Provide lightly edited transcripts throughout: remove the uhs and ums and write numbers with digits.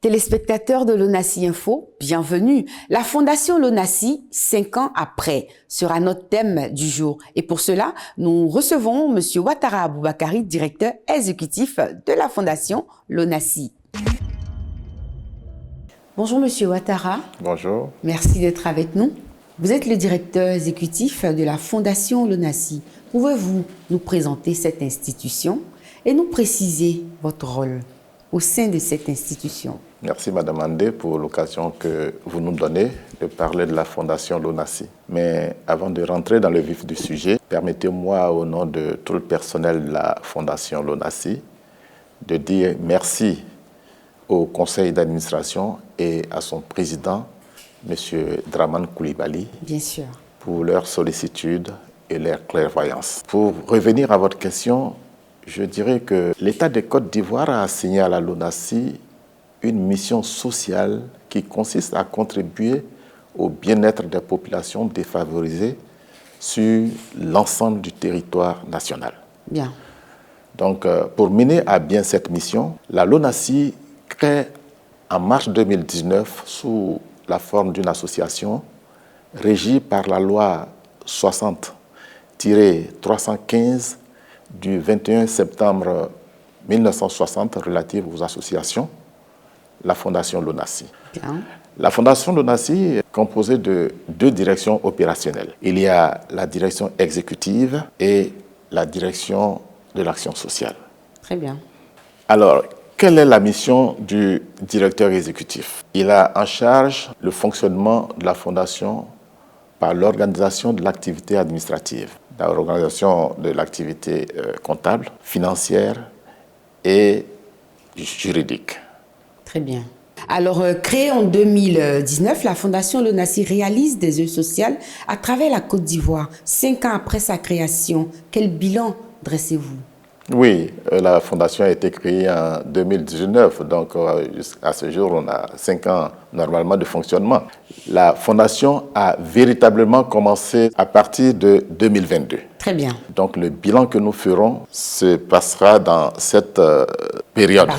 Téléspectateurs de l'ONACI Info, bienvenue. La Fondation l'ONACI, 5 ans après, sera notre thème du jour. Et pour cela, nous recevons M. Ouattara Aboubakari, directeur exécutif de la Fondation l'ONACI. Bonjour M. Ouattara. Bonjour. Merci d'être avec nous. Vous êtes le directeur exécutif de la Fondation l'ONACI. Pouvez-vous nous présenter cette institution et nous préciser votre rôle au sein de cette institution? Merci Madame Andé pour l'occasion que vous nous donnez de parler de la Fondation l'ONACI. Mais avant de rentrer dans le vif du sujet, permettez-moi au nom de tout le personnel de la Fondation l'ONACI de dire merci au conseil d'administration et à son président, M. Dramane Coulibaly, Bien sûr, pour leur sollicitude et leur clairvoyance. Pour revenir à votre question, je dirais que l'État de Côte d'Ivoire a assigné à la l'ONACI une mission sociale qui consiste à contribuer au bien-être des populations défavorisées sur l'ensemble du territoire national. bien. Donc, pour mener à bien cette mission, la l'ONACI crée en mars 2019 sous la forme d'une association régie par la loi 60-315 du 21 septembre 1960 relative aux associations, la Fondation l'ONACI. Bien. La Fondation l'ONACI est composée de deux directions opérationnelles. Il y a la direction exécutive et la direction de l'action sociale. Très bien. Alors, quelle est la mission du directeur exécutif? Il a en charge le fonctionnement de la Fondation par l'organisation de l'activité administrative, l'organisation de l'activité comptable, financière et juridique. Très bien. Alors, créée en 2019, la Fondation l'ONACI réalise des œuvres sociales à travers la Côte d'Ivoire. 5 ans après sa création, quel bilan dressez-vous? Oui, la Fondation a été créée en 2019, donc à ce jour, on a 5 ans normalement de fonctionnement. La Fondation a véritablement commencé à partir de 2022. Très bien. Donc le bilan que nous ferons se passera dans cette période, À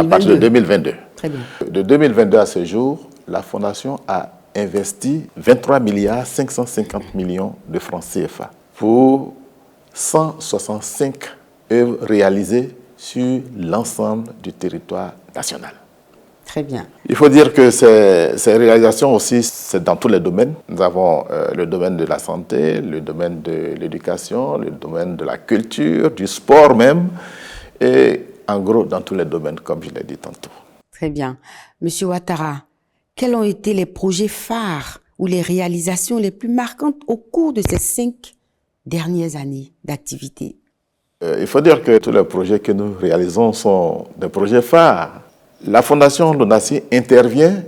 partir de 2022. Très bien. De 2022 à ce jour, la Fondation a investi 23 milliards 550 millions de francs CFA pour 165 œuvres réalisées sur l'ensemble du territoire national. Très bien. Il faut dire que ces réalisations aussi, c'est dans tous les domaines. Nous avons le domaine de la santé, le domaine de l'éducation, le domaine de la culture, du sport même, et en gros dans tous les domaines, comme je l'ai dit tantôt. Très bien. Monsieur Ouattara, quels ont été les projets phares ou les réalisations les plus marquantes au cours de ces 5 dernières années d'activité? Il faut dire que tous les projets que nous réalisons sont des projets phares. La Fondation l'ONACI intervient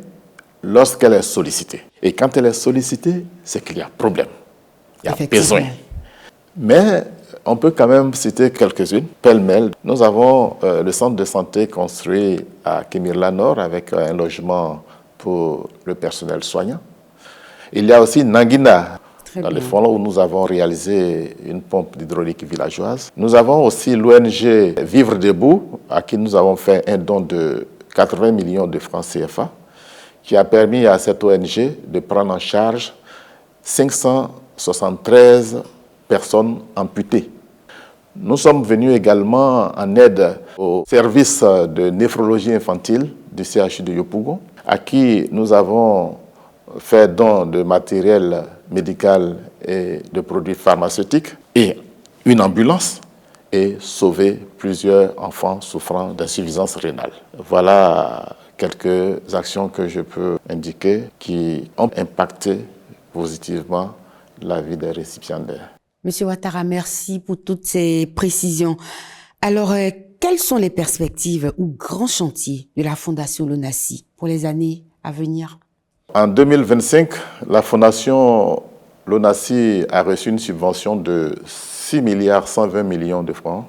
lorsqu'elle est sollicitée. Et quand elle est sollicitée, c'est qu'il y a problème. Il y a besoin. Mais on peut quand même citer quelques-unes. Pêle-mêle, nous avons le centre de santé construit à Kemirla Nord avec un logement pour le personnel soignant. Il y a aussi Nanguina, dans le fond où nous avons réalisé une pompe hydraulique villageoise. Nous avons aussi l'ONG Vivre Debout, à qui nous avons fait un don de 80 millions de francs CFA, qui a permis à cette ONG de prendre en charge 573 personnes amputées. Nous sommes venus également en aide au service de néphrologie infantile du CHU de Yopougon, à qui nous avons fait don de matériel médical et de produits pharmaceutiques et une ambulance et sauvé plusieurs enfants souffrant d'insuffisance rénale. Voilà quelques actions que je peux indiquer qui ont impacté positivement la vie des récipiendaires. Monsieur Ouattara, merci pour toutes ces précisions. Alors, quelles sont les perspectives ou grands chantiers de la Fondation l'ONACI pour les années à venir? En 2025, la Fondation l'ONACI a reçu une subvention de 6 milliards 120 millions de francs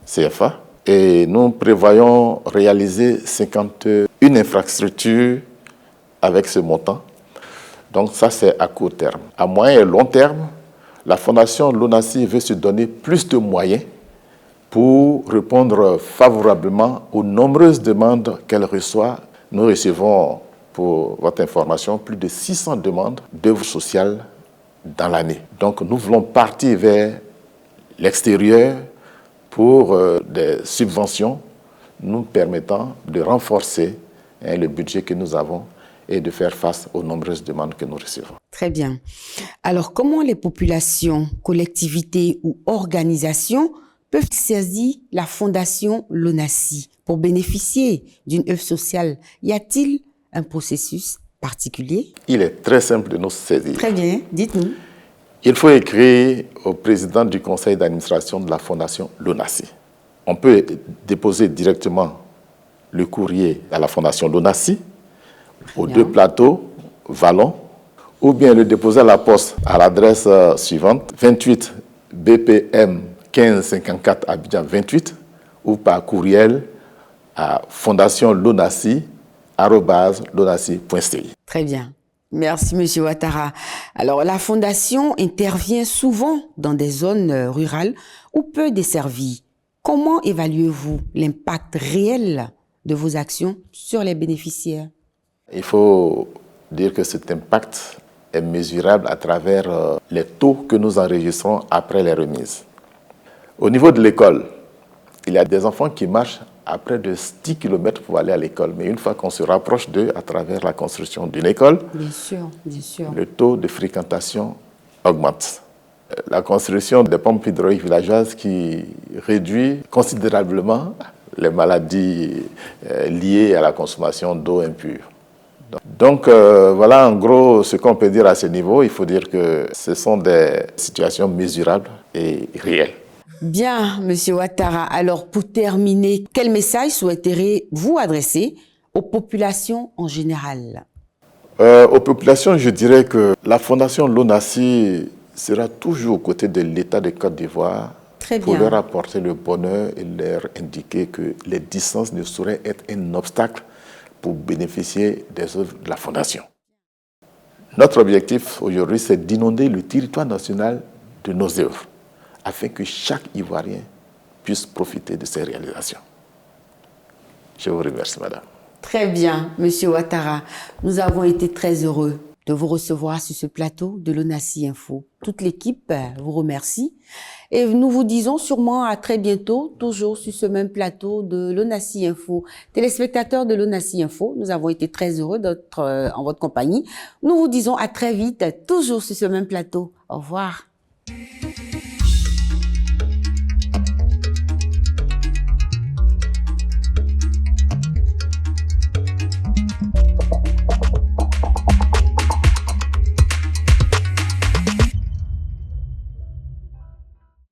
CFA et nous prévoyons réaliser 51 infrastructures avec ce montant. Donc ça, c'est à court terme. À moyen et long terme, la Fondation l'ONACI veut se donner plus de moyens pour répondre favorablement aux nombreuses demandes qu'elle reçoit Nous recevons, pour votre information, plus de 600 demandes d'œuvres sociales dans l'année. Donc nous voulons partir vers l'extérieur pour des subventions nous permettant de renforcer le budget que nous avons et de faire face aux nombreuses demandes que nous recevons. Très bien. Alors, comment les populations, collectivités ou organisations peuvent saisir la Fondation Lonasi pour bénéficier d'une œuvre sociale? Y a-t-il un processus particulier? Il est très simple de nous saisir. Très bien, dites-nous. Il faut écrire au président du conseil d'administration de la Fondation Lonasi. On peut déposer directement le courrier à la Fondation Lonasi, aux 2 plateaux, Vallon, ou bien le déposer à la poste à l'adresse suivante, 28 BPM 1554 Abidjan 28, ou par courriel à fondationlonasi@lonasi.ci. Très bien. Merci, Monsieur Ouattara. Alors, la Fondation intervient souvent dans des zones rurales ou peu desservies. Comment évaluez-vous l'impact réel de vos actions sur les bénéficiaires? Il faut dire que cet impact est mesurable à travers les taux que nous enregistrons après les remises. Au niveau de l'école, il y a des enfants qui marchent à près de 10 km pour aller à l'école. Mais une fois qu'on se rapproche d'eux à travers la construction d'une école, bien sûr. Le taux de fréquentation augmente. La construction des pompes hydrauliques villageoises qui réduit considérablement les maladies liées à la consommation d'eau impure. Donc voilà en gros ce qu'on peut dire à ce niveau. Il faut dire que ce sont des situations mesurables et réelles. Bien, Monsieur Ouattara. Alors, pour terminer, quel message souhaiterez-vous adresser aux populations en général? Aux populations, je dirais que la Fondation Lonasi sera toujours aux côtés de l'État de Côte d'Ivoire pour leur apporter le bonheur et leur indiquer que les distances ne sauraient être un obstacle pour bénéficier des œuvres de la Fondation. Notre objectif aujourd'hui, c'est d'inonder le territoire national de nos œuvres, afin que chaque Ivoirien puisse profiter de ces réalisations. Je vous remercie, madame. Très bien, Monsieur Ouattara. Nous avons été très heureux de vous recevoir sur ce plateau de Lonasi Info. Toute l'équipe vous remercie et nous vous disons sûrement à très bientôt, toujours sur ce même plateau de Lonasi Info. Téléspectateurs de Lonasi Info, nous avons été très heureux d'être en votre compagnie. Nous vous disons à très vite, toujours sur ce même plateau. Au revoir.